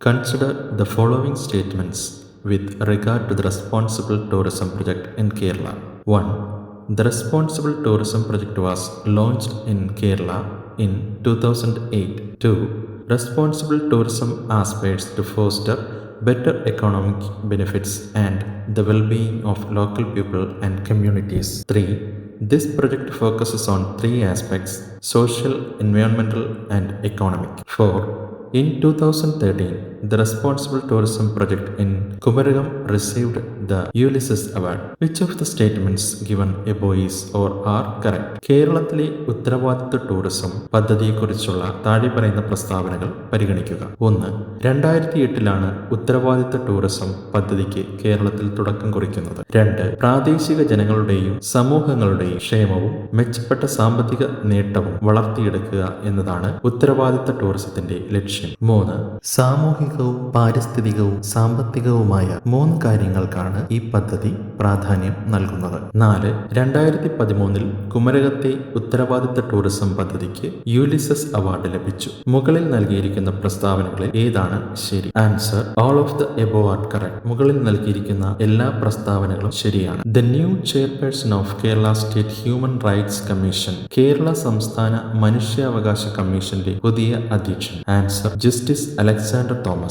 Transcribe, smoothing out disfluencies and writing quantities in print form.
Consider the following statements with regard to the responsible tourism project in Kerala. 1. The responsible tourism project was launched in Kerala in 2008. 2. Responsible tourism aspires to foster better economic benefits and the well-being of local people and communities. 3. This project focuses on three aspects: social, environmental, and economic. 4. In 2013, the Responsible Tourism Project in Kumaragam received the Ulysses Award. Which of the statements given above is or are correct? കേരളത്തിലെ ഉത്തരവാദിത്ത tourism പദ്ധതിയെക്കുറിച്ചുള്ള താഴെ പറയുന്ന പ്രസ്താവനകൾ പരിഗണിക്കുക. 1. 2008 ഉത്തരവാദിത്ത tourism പദ്ധതിക്ക് കേരളത്തിൽ തുടക്കം കുറിക്കുന്നത്. 2. പ്രാദേശിക ജനങ്ങളുടെയും സമൂഹങ്ങളുടെയും ക്ഷേമവും മെച്ചപ്പെട്ട സാമ്പത്തിക നേട്ടവും വളർത്തിയെടുക്കുക എന്നതാണ് ഉത്തരവാദിത്ത ടൂറിസത്തിന്റെ ലക്ഷ്യം. 3. സാമൂഹികവും പാരിസ്ഥിതികവും സാമ്പത്തികവുമായ 3 കാര്യങ്ങൾക്കാണ് ഈ പദ്ധതി പ്രാധാന്യം നൽകുന്നത്. 4. 2013 കുമരകത്തെ ഉത്തരവാദിത്ത ടൂറിസം പദ്ധതിക്ക് യൂലിസസ് അവാർഡ് ലഭിച്ചു. മുകളിൽ നൽകിയിരിക്കുന്ന പ്രസ്താവനകളിൽ ഏതാണ് ശരി? Answer: all of the above are correct. മുകളിൽ നൽകിയിരിക്കുന്ന എല്ലാ പ്രസ്താവനകളും ശരിയാണ്. The new chairperson of Kerala state human rights commission. Kerala സംസ്ഥാന മനുഷ്യാവകാശ കമ്മീഷന്റെ പുതിയ അധ്യക്ഷൻ. Answer: justice Alexander Thomas.